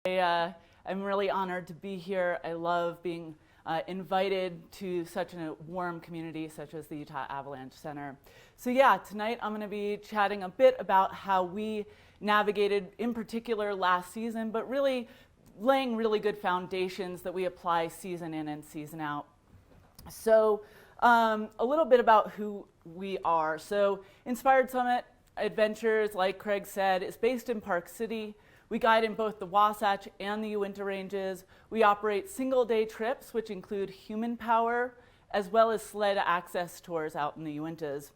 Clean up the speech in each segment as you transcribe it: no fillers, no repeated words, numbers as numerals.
I'm really honored to be here. I love being invited to such a warm community such as the Utah Avalanche Center. So yeah, tonight I'm going to be chatting a bit about how we navigated, in particular, last season, but really laying really good foundations that we apply season in and season out. So a little bit about who we are. So Inspired Summit Adventures, like Craig said, is based in Park City. We guide in both the Wasatch and the Uinta Ranges. We operate single-day trips, which include human power, as well as sled access tours out in the Uintas.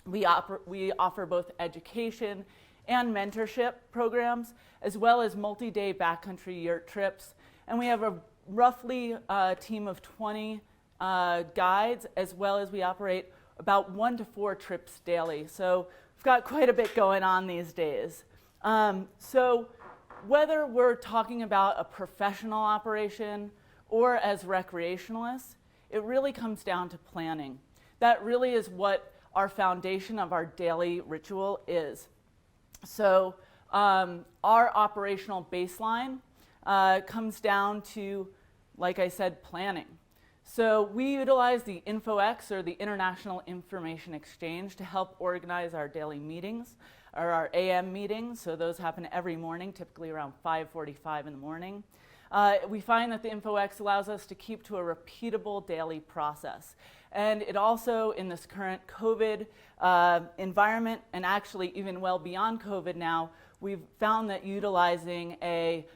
We offer both education and mentorship programs, as well as multi-day backcountry yurt trips. And we have a roughly team of 20 guides, as well as we operate about 1 to 4 trips daily. So we've got quite a bit going on these days. So whether we're talking about a professional operation or as recreationalists, it really comes down to planning. That really is what our foundation of our daily ritual is. So our operational baseline comes down to, like I said, planning. So we utilize the INFOEX, or the International Information Exchange, to help organize our daily meetings, or our AM meetings. So those happen every morning, typically around 5:45 in the morning. We find that the INFOEX allows us to keep to a repeatable daily process. And it also, in this current COVID environment, and actually even well beyond COVID now, we've found that utilizing a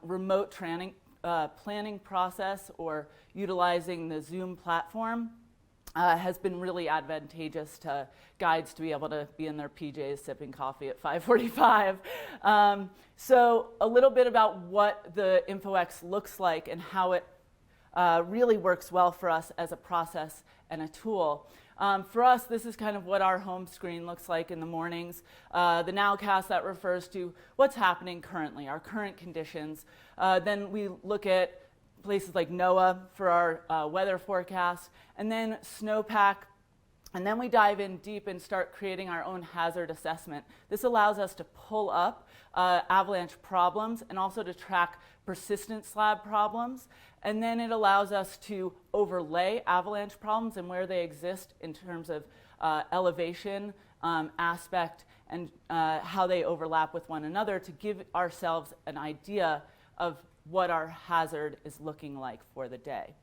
remote planning process, or utilizing the Zoom platform, has been really advantageous to guides to be able to be in their PJs sipping coffee at 5:45. So a little bit about what the INFOEX looks like and how it really works well for us as a process and a tool. For us, this is kind of what our home screen looks like in the mornings. The nowcast, that refers to what's happening currently, our current conditions. Then we look at places like NOAA for our weather forecast, and then snowpack. And then we dive in deep and start creating our own hazard assessment. This allows us to pull up avalanche problems and also to track persistent slab problems. And then it allows us to overlay avalanche problems and where they exist in terms of elevation, aspect, and how they overlap with one another, to give ourselves an idea of what our hazard is looking like for the day.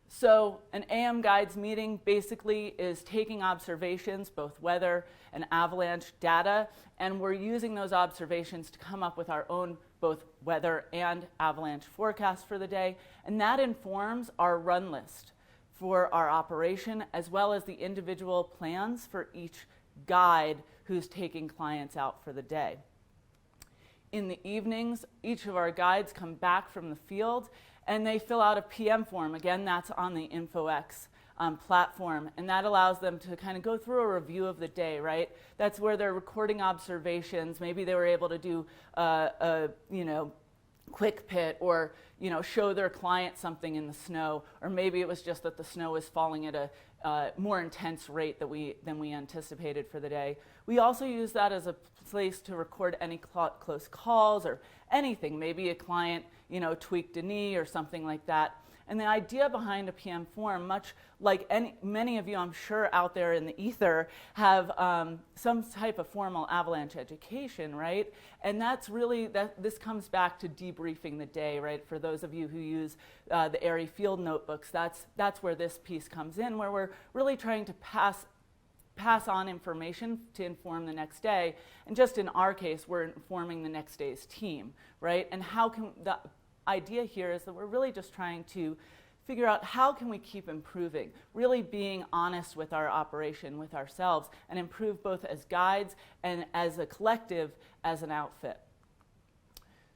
So an AM guides meeting basically is taking observations, both weather and avalanche data, and we're using those observations to come up with our own both weather and avalanche forecast for the day, and that informs our run list for our operation, as well as the individual plans for each guide who's taking clients out for the day. In the evenings, each of our guides come back from the field and they fill out a PM form. Again, that's on the INFOEX platform, and that allows them to kind of go through a review of the day, right? That's where they're recording observations. Maybe they were able to do a quick pit, or show their client something in the snow, or maybe it was just that the snow was falling at a more intense rate than we anticipated for the day. We also use that as a place to record any close calls or anything. Maybe a client tweaked a knee or something like that. And the idea behind a PM form, much like many of you, I'm sure, out there in the ether, have some type of formal avalanche education, right? And that's really, this comes back to debriefing the day, right? For those of you who use the ARI field notebooks, that's where this piece comes in, where we're really trying to pass on information to inform the next day. And just in our case, we're informing the next day's team, right? And the idea here is that we're really just trying to figure out how can we keep improving, really being honest with our operation, with ourselves, and improve both as guides and as a collective, as an outfit.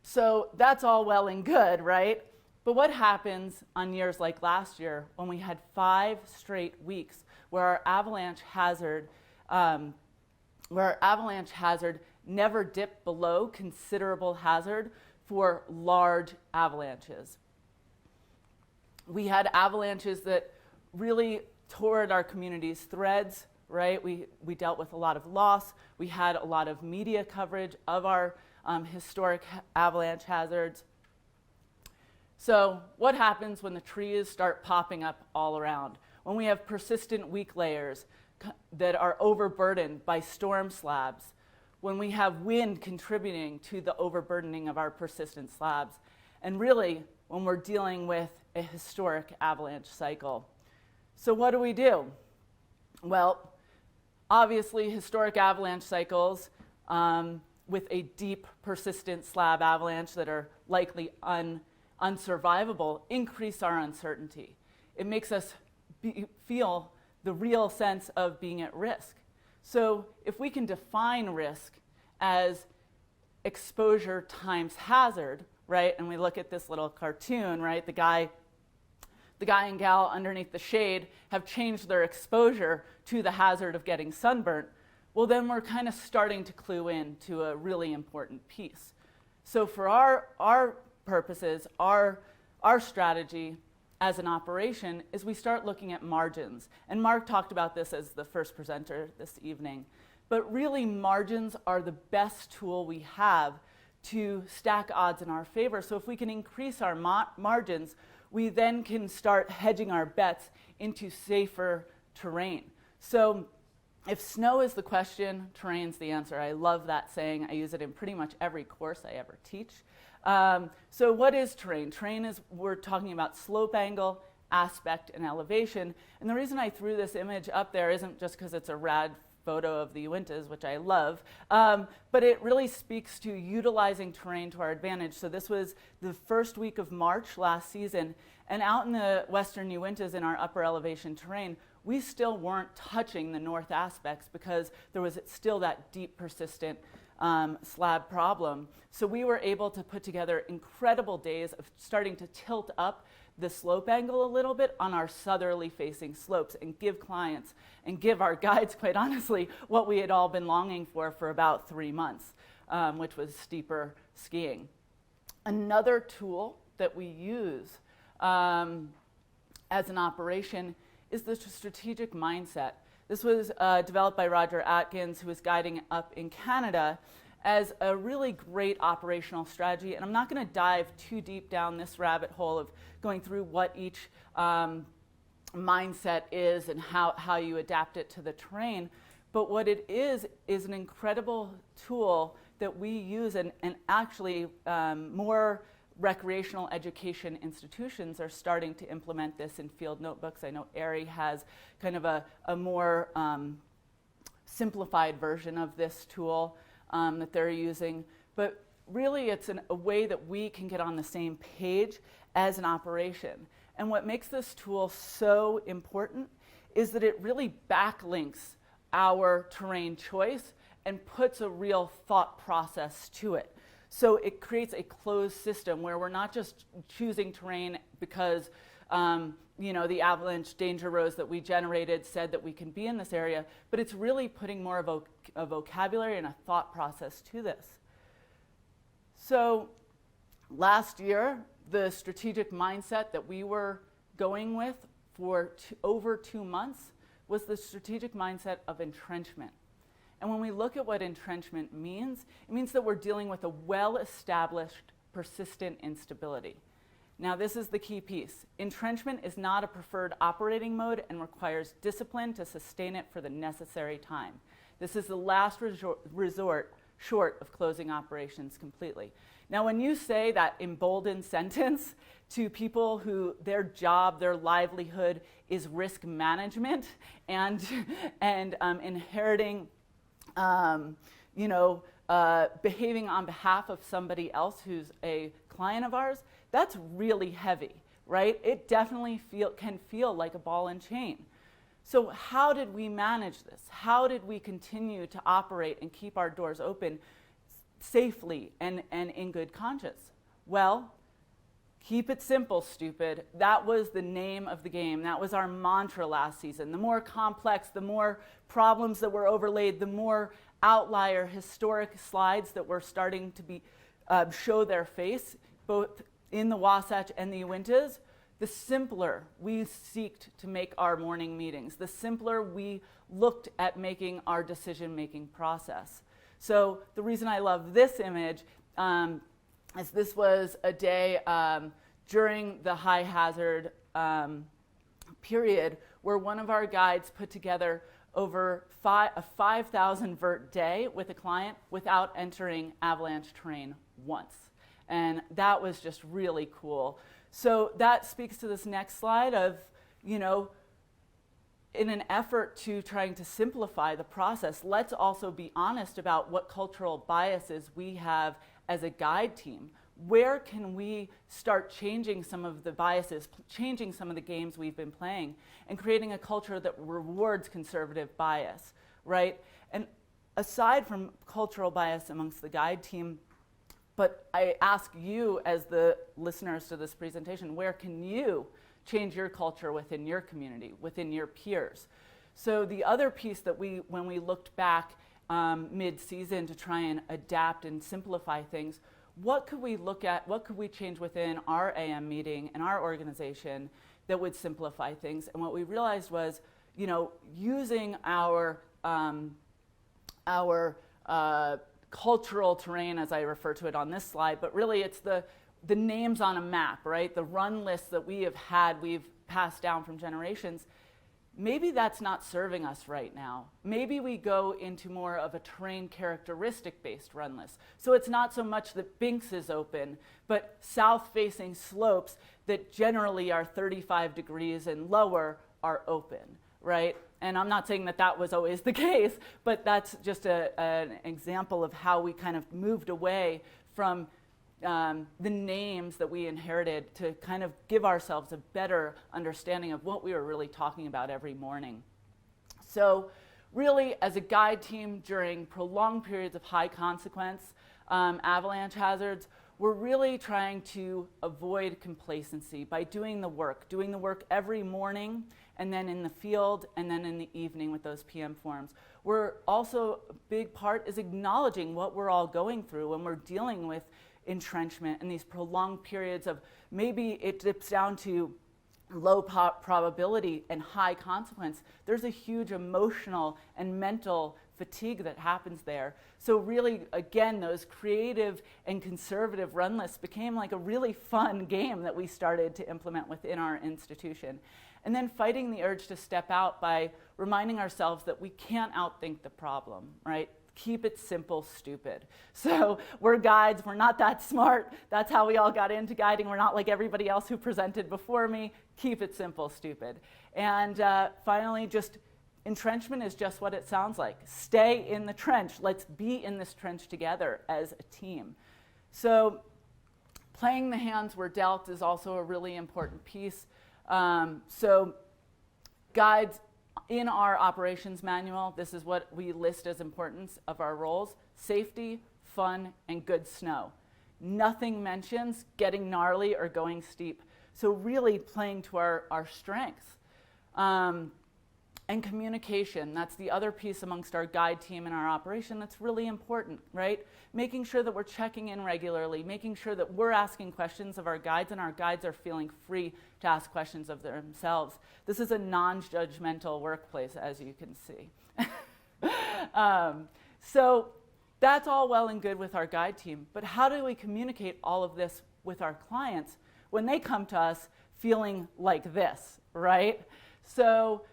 So that's all well and good, right? But what happens on years like last year, when we had 5 straight weeks where our avalanche hazard never dipped below considerable hazard for large avalanches? We had avalanches that really tore at our community's threads, right? We dealt with a lot of loss. We had a lot of media coverage of our historic avalanche hazards. So what happens when the trees start popping up all around? When we have persistent weak layers that are overburdened by storm slabs, when we have wind contributing to the overburdening of our persistent slabs, and really when we're dealing with a historic avalanche cycle. So what do? Well, obviously historic avalanche cycles with a deep persistent slab avalanche that are likely unsurvivable increase our uncertainty. It makes us feel the real sense of being at risk. So if we can define risk as exposure times hazard, right, and we look at this little cartoon, right, the guy and gal underneath the shade have changed their exposure to the hazard of getting sunburnt, well, then we're kind of starting to clue in to a really important piece. So for our purposes, our strategy as an operation is we start looking at margins. And Mark talked about this as the first presenter this evening. But really, margins are the best tool we have to stack odds in our favor. So if we can increase our margins, we then can start hedging our bets into safer terrain. So if snow is the question, terrain's the answer. I love that saying. I use it in pretty much every course I ever teach. So what is terrain? Terrain is, we're talking about slope angle, aspect, and elevation. And the reason I threw this image up there isn't just because it's a rad photo of the Uintas, which I love, but it really speaks to utilizing terrain to our advantage. So this was the first week of March last season, and out in the western Uintas in our upper elevation terrain, we still weren't touching the north aspects because there was still that deep persistent slab problem. So we were able to put together incredible days of starting to tilt up the slope angle a little bit on our southerly facing slopes and give clients and give our guides, quite honestly, what we had all been longing for about 3 months, which was steeper skiing. Another tool that we use as an operation is the strategic mindset. This was developed by RODGER ATKINS, who was guiding up in Canada, as a really great operational strategy. And I'm not going to dive too deep down this rabbit hole of going through what each mindset is and how you adapt it to the terrain. But what it is an incredible tool that we use, and actually more recreational education institutions are starting to implement this in field notebooks. I know ARI has kind of a more simplified version of this tool that they're using. But really it's a way that we can get on the same page as an operation. And what makes this tool so important is that it really backlinks our terrain choice and puts a real thought process to it. So it creates a closed system where we're not just choosing terrain because the avalanche danger rows that we generated said that we can be in this area, but it's really putting more of a vocabulary and a thought process to this. So last year, the strategic mindset that we were going with for over 2 months was the strategic mindset of entrenchment. And when we look at what entrenchment means, it means that we're dealing with a well-established, persistent instability. Now, this is the key piece. Entrenchment is not a preferred operating mode and requires discipline to sustain it for the necessary time. This is the last resort short of closing operations completely. Now, when you say that emboldened sentence to people who their job, their livelihood is risk management and inheriting behaving on behalf of somebody else who's a client of ours, that's really heavy, right? It definitely can feel like a ball and chain. So how did we manage this? How did we continue to operate and keep our doors open safely and in good conscience? Well, keep it simple, stupid. That was the name of the game. That was our mantra last season. The more complex, the more problems that were overlaid, the more outlier historic slides that were starting to show their face, both in the Wasatch and the Uintas, the simpler we seeked to make our morning meetings, the simpler we looked at making our decision-making process. So the reason I love this image is this was a day during the high hazard period where one of our guides put together over a 5,000 vert day with a client without entering avalanche terrain once. And that was just really cool. So that speaks to this next slide of, you know, in an effort to trying to simplify the process, let's also be honest about what cultural biases we have as a guide team. Where can we start changing some of the biases, changing some of the games we've been playing, and creating a culture that rewards conservative bias, right? And aside from cultural bias amongst the guide team, but I ask you as the listeners to this presentation, where can you change your culture within your community, within your peers? So the other piece that when we looked back mid-season to try and adapt and simplify things, what could we look at, what could we change within our AM meeting and our organization that would simplify things? And what we realized was, you know, using our cultural terrain, as I refer to it on this slide, but really it's the names on a map, right? The run lists that we've passed down from generations. Maybe that's not serving us right now. Maybe we go into more of a terrain characteristic-based run list. So it's not so much that Binks is open, but south-facing slopes that generally are 35 degrees and lower are open, right? And I'm not saying that that was always the case, but that's just an example of how we kind of moved away from the names that we inherited to kind of give ourselves a better understanding of what we were really talking about every morning. So really, as a guide team during prolonged periods of high consequence avalanche hazards, we're really trying to avoid complacency by doing the work every morning, and then in the field, and then in the evening with those PM forums. We're also, a big part is acknowledging what we're all going through when we're dealing with entrenchment and these prolonged periods of maybe it dips down to low probability and high consequence. There's a huge emotional and mental fatigue that happens there. So really, again, those creative and conservative run lists became like a really fun game that we started to implement within our institution. And then fighting the urge to step out by reminding ourselves that we can't outthink the problem, right? Keep it simple, stupid. So we're guides, we're not that smart. That's how we all got into guiding. We're not like everybody else who presented before me. Keep it simple, stupid. And finally, just entrenchment is just what it sounds like. Stay in the trench. Let's be in this trench together as a team. So playing the hands we're dealt is also a really important piece. So guides, in our operations manual, this is what we list as importance of our roles: safety, fun, and good snow. Nothing mentions getting gnarly or going steep. So really playing to our strengths. And communication, that's the other piece amongst our guide team and our operation that's really important, right? Making sure that we're checking in regularly, making sure that we're asking questions of our guides and our guides are feeling free to ask questions of themselves. This is a non-judgmental workplace, as you can see. So that's all well and good with our guide team, but how do we communicate all of this with our clients when they come to us feeling like this, right? So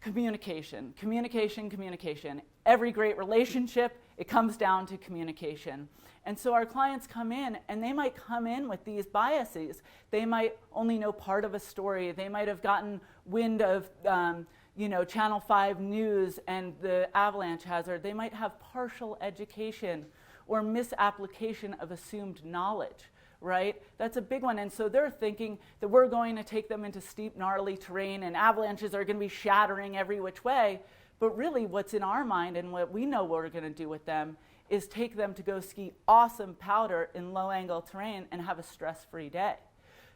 communication, communication, communication. Every great relationship, it comes down to communication. And so our clients come in, and they might come in with these biases. They might only know part of a story. They might have gotten wind of Channel 5 news and the avalanche hazard. They might have partial education or misapplication of assumed knowledge, right? That's a big one. And so they're thinking that we're going to take them into steep, gnarly terrain and avalanches are going to be shattering every which way. But really what's in our mind and what we know what we're going to do with them is take them to go ski awesome powder in low-angle terrain and have a stress-free day.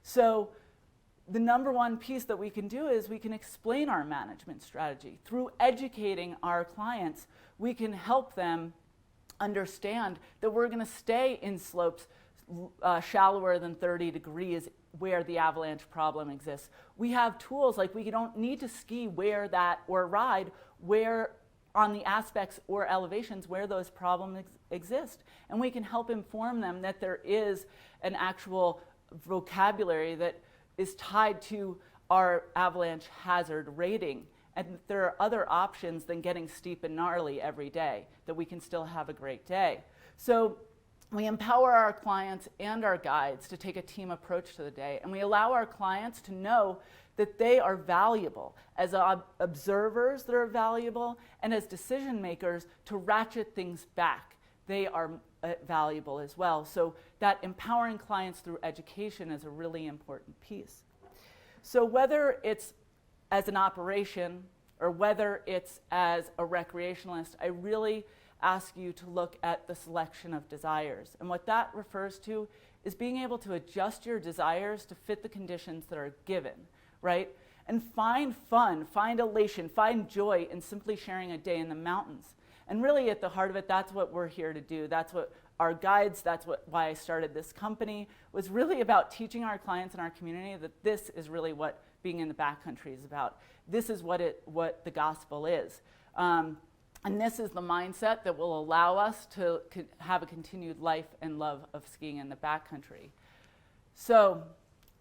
So the number one piece that we can do is we can explain our management strategy. Through educating our clients, we can help them understand that we're going to stay in slopes shallower than 30 degrees where the avalanche problem exists. We have tools like we don't need to ski where that, or ride where on the aspects or elevations where those problems exist. And we can help inform them that there is an actual vocabulary that is tied to our avalanche hazard rating. And there are other options than getting steep and gnarly every day, that we can still have a great day. So we empower our clients and our guides to take a team approach to the day, and we allow our clients to know that they are valuable as observers, that are valuable, and as decision makers to ratchet things back. They are valuable as well. So that empowering clients through education is a really important piece. So whether it's as an operation or whether it's as a recreationalist, I really ask you to look at the selection of desires. And what that refers to is being able to adjust your desires to fit the conditions that are given, right? And find fun, find elation, find joy in simply sharing a day in the mountains. And really at the heart of it, that's what we're here to do. That's what our guides, why I started this company, was really about teaching our clients and our community that this is really what being in the backcountry is about. This is what the gospel is. And this is the mindset that will allow us to have a continued life and love of skiing in the backcountry. So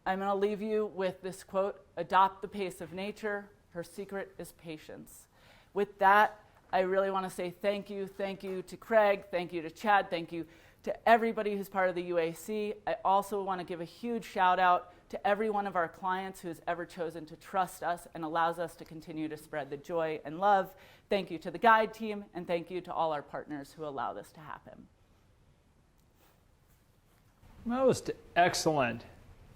I'm going to leave you with this quote: "Adopt the pace of nature. Her secret is patience." With that, I really want to say thank you to Craig, thank you to Chad, thank you to everybody who's part of the UAC. I also want to give a huge shout out to every one of our clients who's ever chosen to trust us and allows us to continue to spread the joy and love. Thank you to the guide team, and thank you to all our partners who allow this to happen. Most excellent.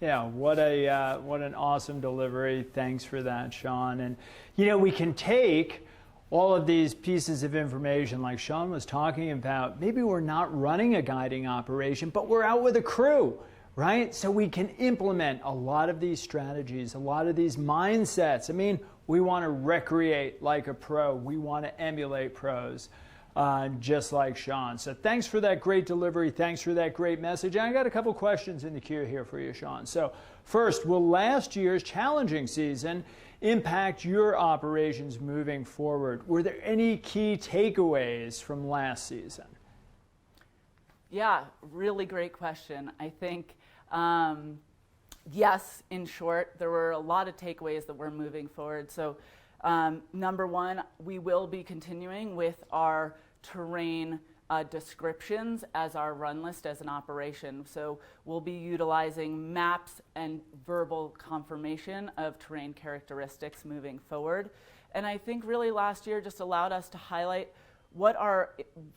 Yeah, what an awesome delivery. Thanks for that, Shaun. And you know, we can take all of these pieces of information like Shaun was talking about. Maybe we're not running a guiding operation, but we're out with a crew, right? So we can implement a lot of these strategies, a lot of these mindsets. I mean, we want to recreate like a pro. We want to emulate pros, just like Shaun. So thanks for that great delivery. Thanks for that great message. And I got a couple questions in the queue here for you, Shaun. So first, will last year's challenging season impact your operations moving forward? Were there any key takeaways from last season? Yeah, really great question. I think, yes, in short, there were a lot of takeaways that we're moving forward. So number one, we will be continuing with our terrain descriptions as our run list as an operation. So we'll be utilizing maps and verbal confirmation of terrain characteristics moving forward. And I think really last year just allowed us to highlight what are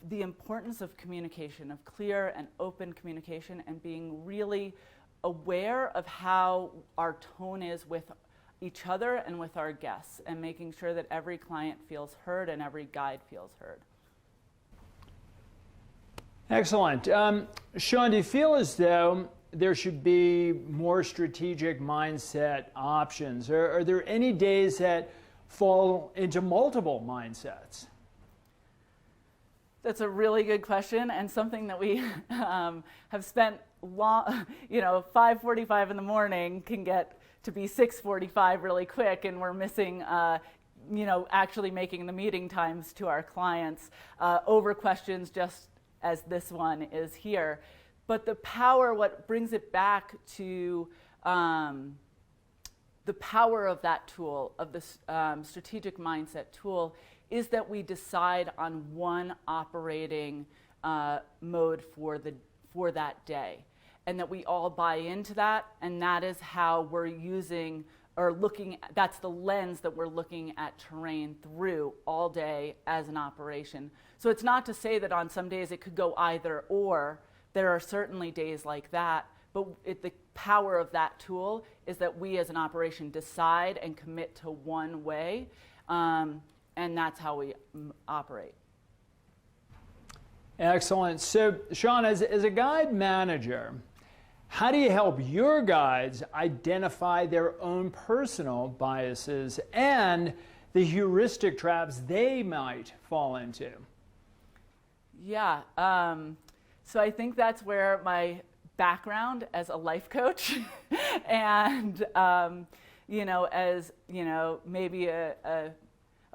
the importance of communication, of clear and open communication, and being really aware of how our tone is with each other and with our guests, and making sure that every client feels heard and every guide feels heard. Excellent. Shaun, do you feel as though there should be more strategic mindset options? Are there any days that fall into multiple mindsets? That's a really good question, and something that we have spent long, 5:45 in the morning can get to be 6:45 really quick, and we're missing, actually making the meeting times to our clients over questions just as this one is here. But the power, what brings it back to the power of that tool, of this strategic mindset tool, is that we decide on one operating mode for that day, and that we all buy into that, and that is how we're using or looking, that's the lens that we're looking at terrain through all day as an operation. So it's not to say that on some days it could go either or. There are certainly days like that, but the power of that tool is that we as an operation decide and commit to one way, and that's how we operate. Excellent. So, Shaun, as a guide manager, how do you help your guides identify their own personal biases and the heuristic traps they might fall into? Yeah, so I think that's where my background as a life coach and, as, maybe a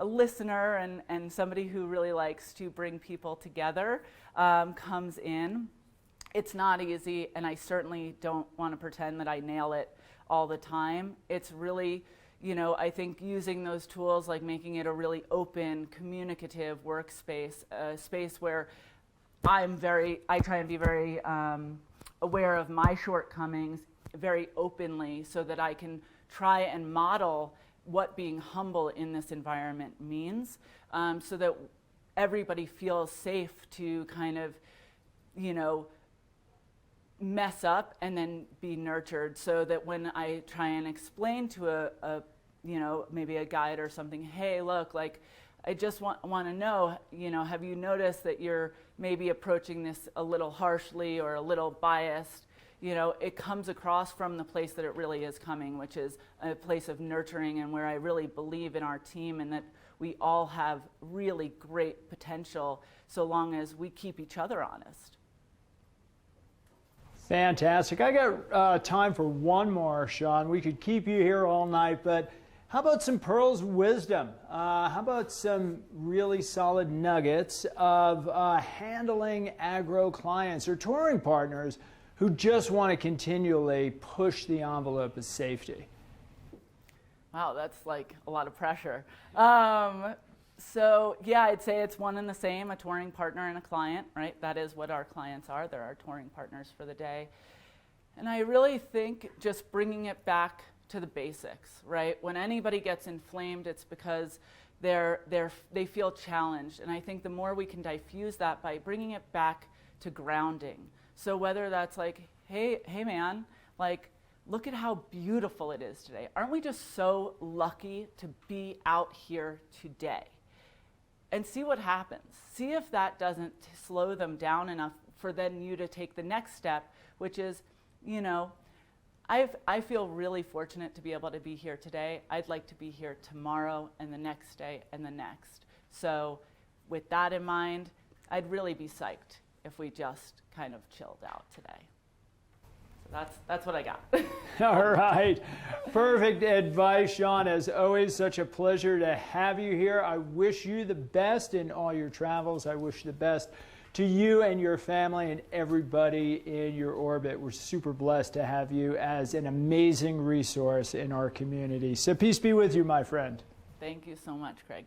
listener and somebody who really likes to bring people together comes in. It's not easy, and I certainly don't want to pretend that I nail it all the time. It's really, I think using those tools, like making it a really open, communicative workspace, a space where I try and be very aware of my shortcomings very openly so that I can try and model what being humble in this environment means, so that everybody feels safe to kind of, mess up and then be nurtured, so that when I try and explain to maybe a guide or something, hey, look, like, I just want to know, have you noticed that you're maybe approaching this a little harshly or a little biased? It comes across from the place that it really is coming, which is a place of nurturing, and where I really believe in our team and that we all have really great potential so long as we keep each other honest. Fantastic. I got time for one more, Shaun. We could keep you here all night, but how about some pearls of wisdom? How about some really solid nuggets of handling aggro clients or touring partners who just want to continually push the envelope of safety? Wow, that's like a lot of pressure. So yeah, I'd say it's one and the same, a touring partner and a client, right? That is what our clients are. They're our touring partners for the day. And I really think just bringing it back to the basics, right? When anybody gets inflamed, it's because they feel challenged. And I think the more we can diffuse that by bringing it back to grounding. So whether that's like, hey man, like, look at how beautiful it is today. Aren't we just so lucky to be out here today? And see what happens. See if that doesn't slow them down enough for then you to take the next step, which is, I feel really fortunate to be able to be here today. I'd like to be here tomorrow and the next day and the next. So with that in mind, I'd really be psyched if we just kind of chilled out today. That's what I got. All right. Perfect advice, Shaun. As always, such a pleasure to have you here. I wish you the best in all your travels. I wish the best to you and your family and everybody in your orbit. We're super blessed to have you as an amazing resource in our community. So peace be with you, my friend. Thank you so much, Craig.